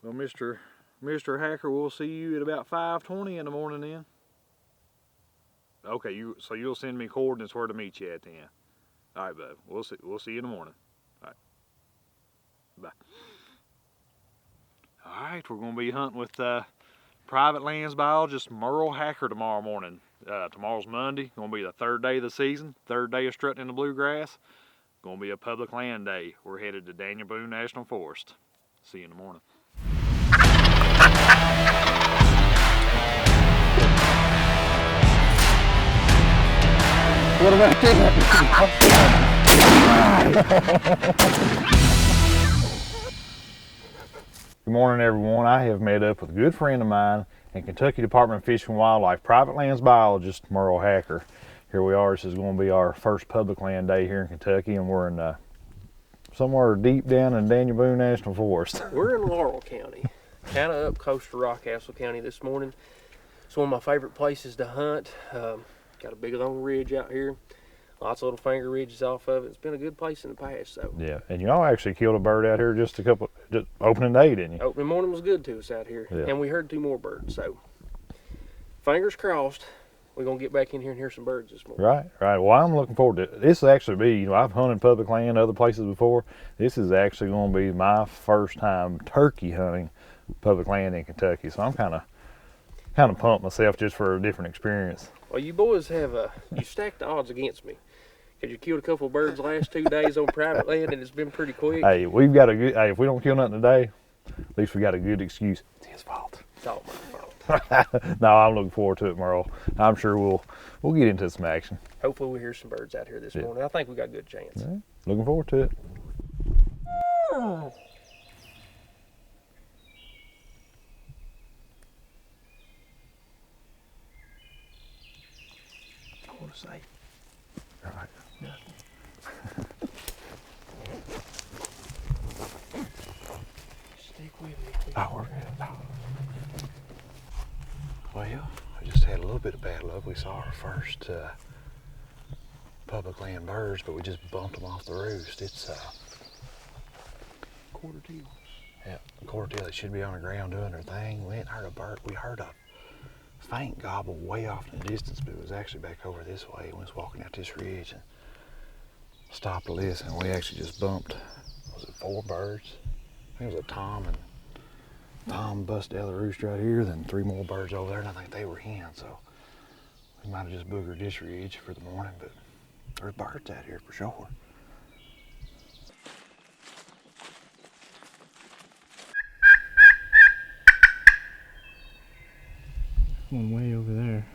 Well, Mr. Hacker, we'll see you at about 5:20 in the morning then. Okay, so you'll send me coordinates where to meet you at then. All right, bud. We'll see you in the morning. All right. Bye. All right, we're gonna be hunting with private lands biologist Merle Hacker tomorrow morning. Tomorrow's Monday. Gonna be the third day of the season. Third day of strutting in the Bluegrass. Gonna be a public land day. We're headed to Boone National Forest. See you in the morning. What about that? Good morning, everyone. I have met up with a good friend of mine and Kentucky Department of Fish and Wildlife private lands biologist Merle Hacker. Here we are. This is going to be our first public land day here in Kentucky, and we're in somewhere deep down in Boone National Forest. We're in Laurel County, kind of up coast to Rockcastle County this morning. It's one of my favorite places to hunt. Got a big long ridge out here. Lots of little finger ridges off of it. It's been a good place in the past. So yeah, and y'all actually killed a bird out here just opening day, didn't you? Opening morning was good to us out here, yeah. And we heard 2 more birds. So fingers crossed, we're gonna get back in here and hear some birds this morning. Right. Well, I'm looking forward to it. This will actually be, I've hunted public land other places before. This is actually going to be my first time turkey hunting public land in Kentucky. So I'm kind of pumped myself just for a different experience. Well, you boys have you stacked the odds against me. Because you killed a couple of birds the last 2 days on private land, and it's been pretty quick. Hey, we've got a good. Hey, if we don't kill nothing today, at least we got a good excuse. It's his fault. It's all my fault. No, I'm looking forward to it, Merle. I'm sure we'll get into some action. Hopefully we'll hear some birds out here this morning. I think we got a good chance. Yeah, looking forward to it. I want to say. All right. Nothing. Stick with me. Oh, we're good. Oh. Well, we just had a little bit of bad luck. We saw our first public land birds, but we just bumped them off the roost. It's quarter teal. Yeah, quarter teal. They should be on the ground doing their thing. We hadn't heard a bird. We heard a faint gobble way off in the distance, but it was actually back over this way. We was walking out this ridge and stopped to listen. We actually just bumped, was it 4 birds? I think it was a tom, and Tom busted out of the roost right here, then 3 more birds over there, and I think they were hens, so we might have just boogered this ridge for the morning, but there's birds out here for sure. One way over there.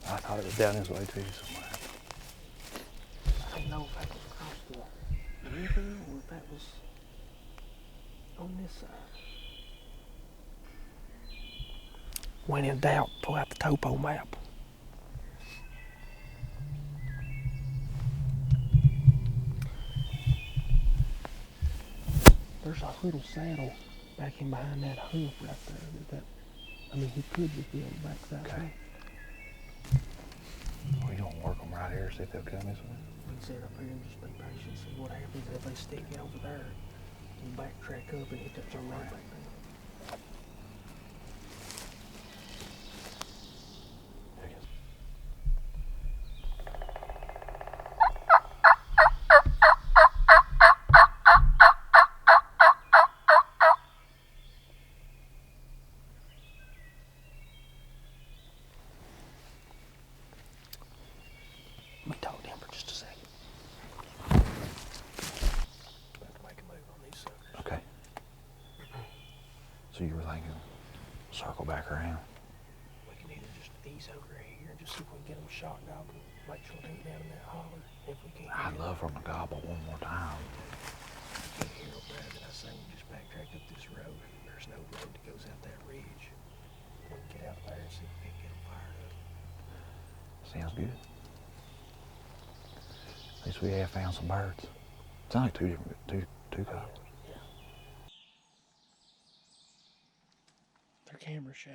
I thought it was down this way too somewhere. I don't know if that was across the river or if that was on this side. When in doubt, pull out the topo map. There's a little saddle back in behind that hoof right there. He could just be on the back side. Okay. We gonna work them right here, see if they'll come this way. We can sit up here and just be patient, see what happens if they stick out over there. We'll backtrack up and hit that turn right back there. Let me talk to him for just a second. Have to make a move on these suckers. Okay. So you were thinking circle back around? We can either just ease over here and just see if we can get them shot gobbling. Make sure they ain't down in that holler. If we can't. I'd love for them to gobble one more time. Can't hear over there, then I say we just backtrack up this road. There's no road that goes out that ridge. We can get out there and see if we can get them fired up. Sounds good. At least we have found some birds. It's only two gobbles. Yeah. They're camera shy.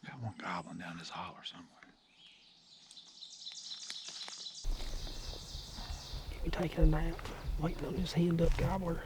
Got one gobbling down this holler somewhere. You taking a nap? Waiting on his hand up gobbler.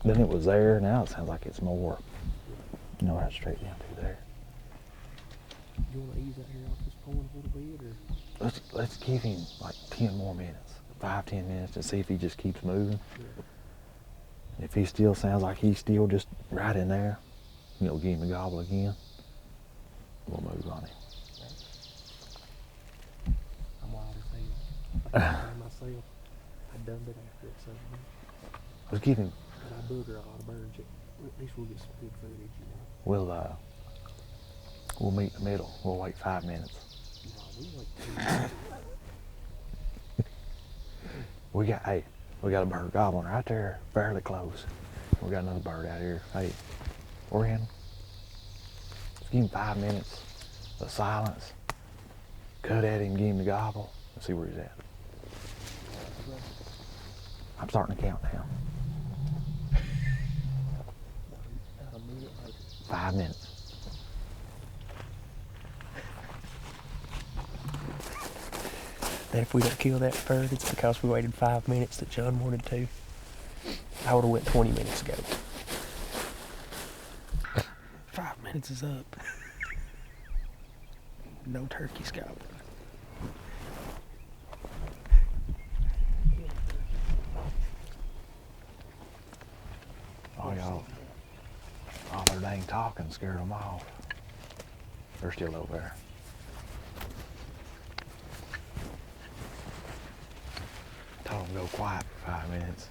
Then it was there, now it sounds like it's more. You know, right straight down through there. You want to ease out here off this point a little bit, or? Let's give him like 10 more minutes, 5-10 minutes, to see if he just keeps moving. Yeah. If he still sounds like he's still just right in there, you know, give him a gobble again. We'll move on him. I'm wild as hell. I can't myself. I dumped it after it, so Let's give him. but I booger a lot of birds. At least we'll get some good footage, you know. We'll meet in the middle. We'll wait 5 minutes. No, we like We got a bird gobbling right there, fairly close. We got another bird out here. Hey, we're in. Let's give him 5 minutes of silence. Cut at him, give him the gobble, and see where he's at. I'm starting to count now. a minute later. 5 minutes. That if we don't kill that bird, it's because we waited 5 minutes that John wanted to. I would have went 20 minutes ago. 5 minutes is up. No turkey gobbling. Oh, y'all. All their dang talking scared them off. They're still over there. Told them to go quiet for 5 minutes.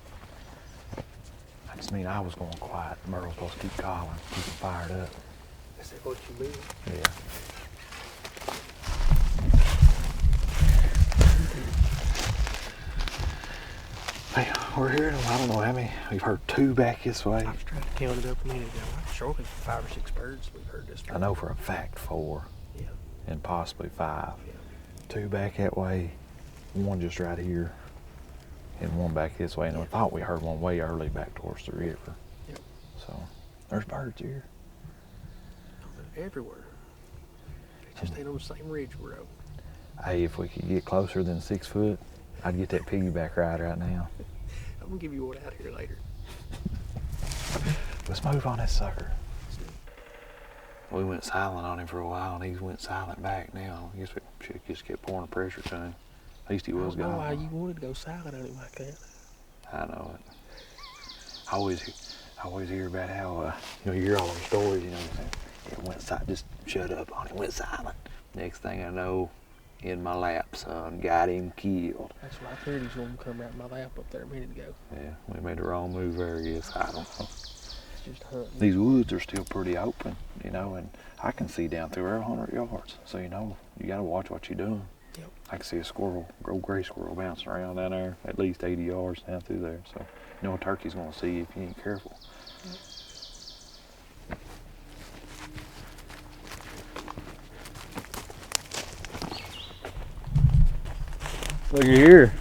I just mean I was going quiet. Merle's supposed to keep calling, keep them fired up. Is that what you mean? Yeah. Hey, we're hearing them. I don't know how many. We've heard 2 back this way. I was trying to count it up a minute ago. Surely 5 or 6 birds we've heard this I know for a fact 4. Yeah. And possibly 5. Yeah. 2 back that way, 1 just right here, and 1 back this way. And I thought we heard 1 way early back towards the river. Yep. So there's birds here. They're everywhere. They just ain't on the same ridge we're on. Hey, if we could get closer than 6 foot, I'd get that piggyback ride right now. I'm gonna give you one out here later. Let's move on this sucker. We went silent on him for a while, and he went silent back now. I guess we should just kept pouring the pressure to him. At least he was I don't know why gone. you wanted to go silent on him like that. I know it. I always hear about how, you hear all them stories, it went silent, just shut up on it, went silent. Next thing I know, in my lap, son, got him killed. That's why I figured he's gonna come right in my lap up there a minute ago. Yeah, we made the wrong move there, I guess. I don't know. It's just hunting. These woods are still pretty open, and I can see down through there 100 yards. So, you gotta watch what you're doing. Yep. I can see a squirrel, gray squirrel bouncing around down there, at least 80 yards down through there. So, a turkey's gonna see you if you ain't careful. Yep. Look here.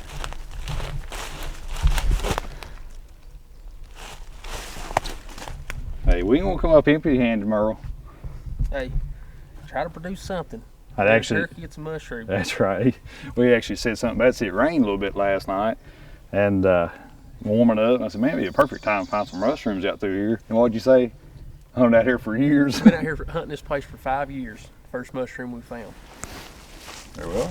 Hey, we ain't gonna come up empty-handed, Merle. Hey, try to produce something. I'd Get a actually. turkey, get some mushroom. That's right. We actually said something about it. It rained a little bit last night, and warming up. And I said, man, it'd be a perfect time to find some mushrooms out through here. And what'd you say? Hunted out here for years. We've been out here hunting this place for 5 years. First mushroom we found. There we are.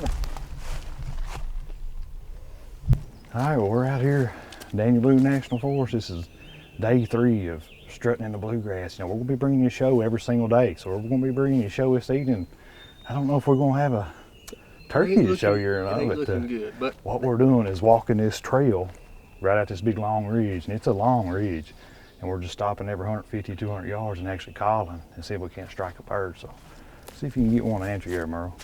All right, well, we're out here, Daniel Boone National Forest. This is day 3 of strutting in the bluegrass. You know, we're gonna be bringing you a show every single day. So we're gonna be bringing you a show this evening. I don't know if we're gonna have a turkey to show you or not, but what we're doing is walking this trail right out this big long ridge, and it's a long ridge. And we're just stopping every 150, 200 yards and actually calling and see if we can't strike a bird. So see if you can get one to answer here, Merle.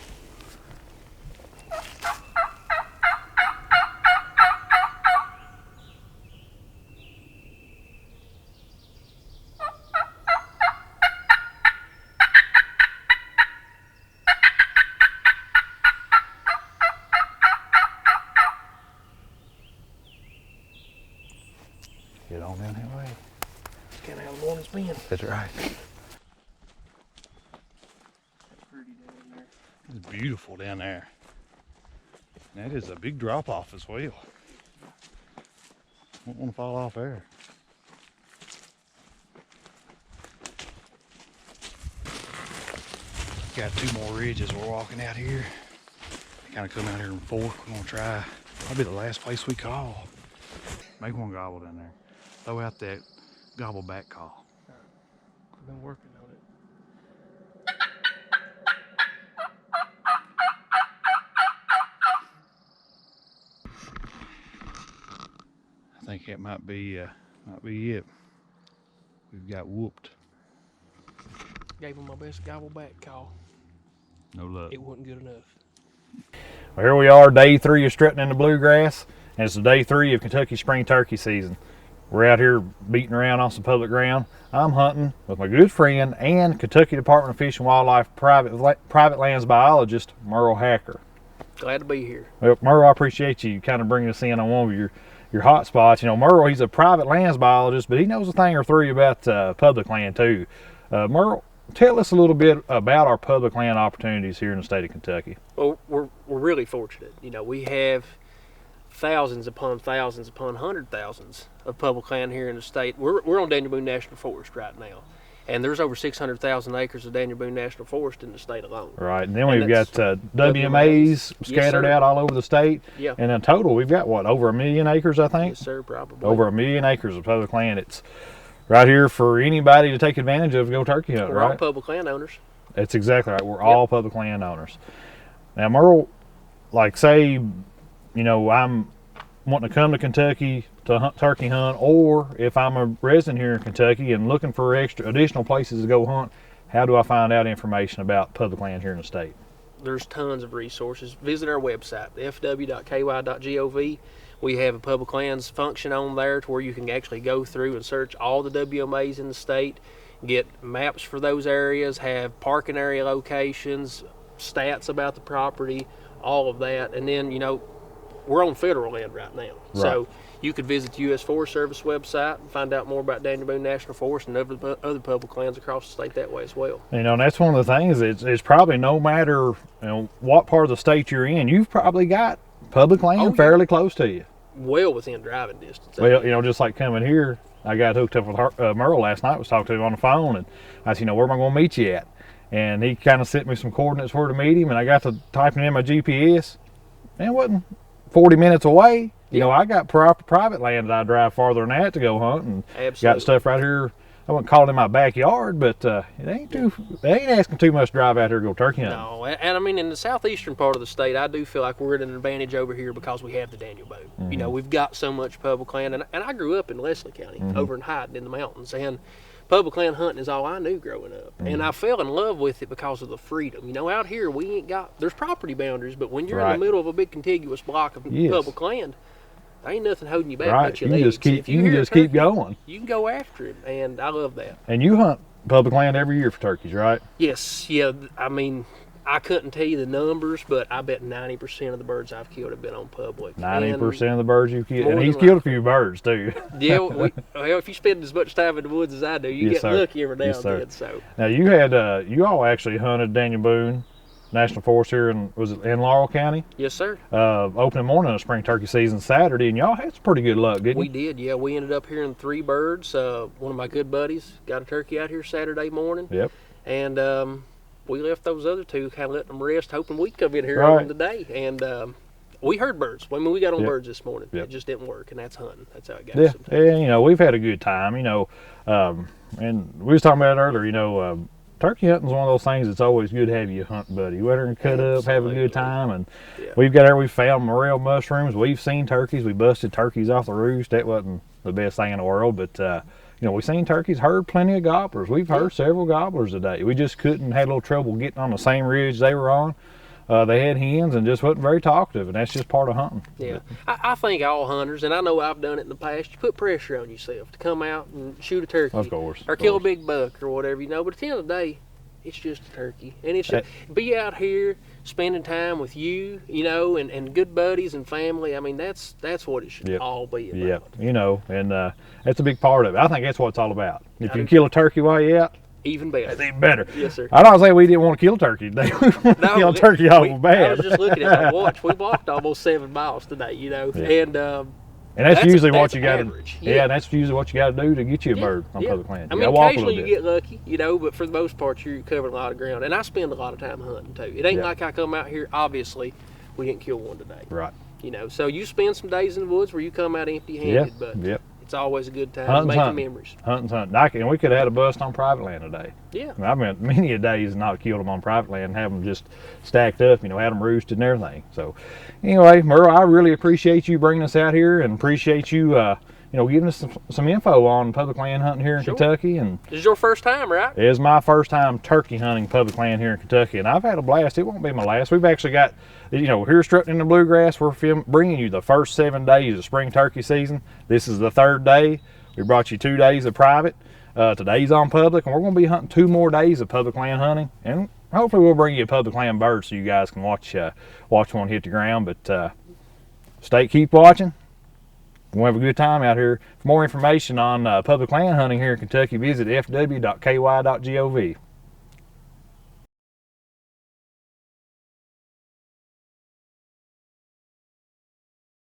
Get on down that way. it's kind of how the morning's been. That's right. Pretty down there. It's beautiful down there. And that is a big drop off as well. Don't want to fall off there. Got 2 more ridges we're walking out here. Kind of come out here and fork. We're gonna try probably the last place we call. Make one gobble down there. Throw out that gobble back call. I've been working on it. I think that might be it. We've got whooped. Gave him my best gobble back call. No luck. It wasn't good enough. Well, here we are, day 3 of strutting in the bluegrass, and it's day 3 of Kentucky spring turkey season. We're out here beating around on some public ground. I'm hunting with my good friend and Kentucky Department of Fish and Wildlife private lands biologist, Merle Hacker. Glad to be here. Well, Merle, I appreciate you kind of bringing us in on one of your hot spots. You know, Merle, he's a private lands biologist, but he knows a thing or 3 about public land too. Merle, tell us a little bit about our public land opportunities here in the state of Kentucky. Well, we're really fortunate. You know, we have thousands upon hundred thousands of public land here in the state. We're on Daniel Boone National Forest right now, and there's over 600,000 acres of Daniel Boone National Forest in the state alone. Right, and then we've got WMAs scattered out all over the state. Yeah. And in total, we've got what, over 1 million acres, I think? Yes, sir, probably. Over 1 million acres of public land. It's right here for anybody to take advantage of, go turkey hunt, We're right? all public landowners. That's exactly right. We're all public landowners. Now, Merle, like say, you know, I'm wanting to come to Kentucky to hunt, turkey hunt, or if I'm a resident here in Kentucky and looking for additional places to go hunt, how do I find out information about public land here in the state? There's tons of resources. Visit our website, fw.ky.gov. We have a public lands function on there to where you can actually go through and search all the WMAs in the state, get maps for those areas, have parking area locations, stats about the property, all of that. And then, you know, we're on federal land right now. Right. So you could visit the U.S. Forest Service website and find out more about Daniel Boone National Forest and other public lands across the state that way as well. You know, and that's one of the things. It's probably no matter, you know, what part of the state you're in, you've probably got public land fairly close to you. Well within driving distance. Well, you know, just like coming here, I got hooked up with Merle last night. Was talking to him on the phone, and I said, you know, where am I going to meet you at? And he kind of sent me some coordinates where to meet him, and I got to typing in my GPS. And it wasn't 40 minutes away. You know, I got private land that I drive farther than that to go hunt, and got stuff right here. I wouldn't call it in my backyard, but they ain't asking too much to drive out here to go turkey hunting. No, and I mean, in the southeastern part of the state, I do feel like we're at an advantage over here because we have the Daniel Boone. Mm-hmm. You know, we've got so much public land, and I grew up in Leslie County, over in Hyden in the mountains, and public land hunting is all I knew growing up. And I fell in love with it because of the freedom. You know, out here, we ain't got, there's property boundaries, but when you're in the middle of a big contiguous block of public land, there ain't nothing holding you back but your legs. You can just keep going. You can go after it, and I love that. And you hunt public land every year for turkeys, right? Yes, yeah. I mean, I couldn't tell you the numbers, but I bet 90% of the birds I've killed have been on public. 90% of the birds you've killed, and he's killed a few birds too. Yeah, well, if you spend as much time in the woods as I do, you get lucky every now and then. So now you had you all actually hunted Daniel Boone National Forest here in, was it in Laurel County? Yes, sir. Opening morning of spring turkey season Saturday, and y'all had some pretty good luck, didn't you? We did, yeah. We ended up hearing 3 birds. One of my good buddies got a turkey out here Saturday morning. Yep. And we left those other 2, kind of letting them rest, hoping we'd come in here on the day. And We heard birds. I mean, we got on Yep. birds this morning. Yep. It just didn't work, and that's hunting. That's how it goes. Yeah, Sometimes. and you know, we've had a good time. You know, and we was talking about it earlier. You know, turkey hunting is one of those things that's always good to have you hunt buddy. Go out there and cut up, have a good time, and Yeah. we found morel mushrooms. We've seen turkeys. We busted turkeys off the roost. That wasn't the best thing in the world, but you know, we seen turkeys. Heard plenty of gobblers. We've heard several gobblers today. We just had a little trouble getting on the same ridge they were on. They had hens and just wasn't very talkative, and that's just part of hunting. Yeah, I think all hunters, and I know I've done it in the past, you put pressure on yourself to come out and shoot a turkey. Of course. Or kill a big buck or whatever, you know. But at the end of the day, it's just a turkey. And it's just, be out here spending time with you, you know, and good buddies and family. I mean, that's what it should all be about. Yeah, you know, and that's a big part of it. I think that's what it's all about. If you can kill a turkey while you're out, even better. that's even better. Yes, sir. I don't say we didn't want to kill a turkey today. We want to kill a turkey awful bad. I was just looking at my watch. We walked almost 7 miles today, you know, and that's usually what you got to. average. Yeah, and that's usually what you got to do to get you a bird on Yeah. public land. I You mean, gotta walk a occasionally little you bit. get lucky, you know, but for the most part, you're covering a lot of ground. And I spend a lot of time hunting too. It ain't like I come out here. Obviously, we didn't kill one today. Right. You know, so you spend some days in the woods where you come out empty-handed, but it's always a good time making memories. Hunting's hunting. And we could have had a bust on private land today. Yeah. I mean, I've been many a days not killed them on private land, and have them just stacked up, you know, had them roosted and everything. So, anyway, Merle, I really appreciate you bringing us out here, and appreciate you, you know, giving us some info on public land hunting here in Kentucky. And this is your first time, right? it is my first time turkey hunting public land here in Kentucky, and I've had a blast. It won't be my last. We've actually got, you know, here Struttin in the Bluegrass, we're bringing you the first 7 days of spring turkey season. This is the 3rd day. We brought you 2 days of private. Today's on public, and we're going to be hunting 2 more days of public land hunting, and hopefully we'll bring you a public land bird so you guys can watch one hit the ground. But keep watching. We'll have a good time out here. For more information on public land hunting here in Kentucky, visit fw.ky.gov.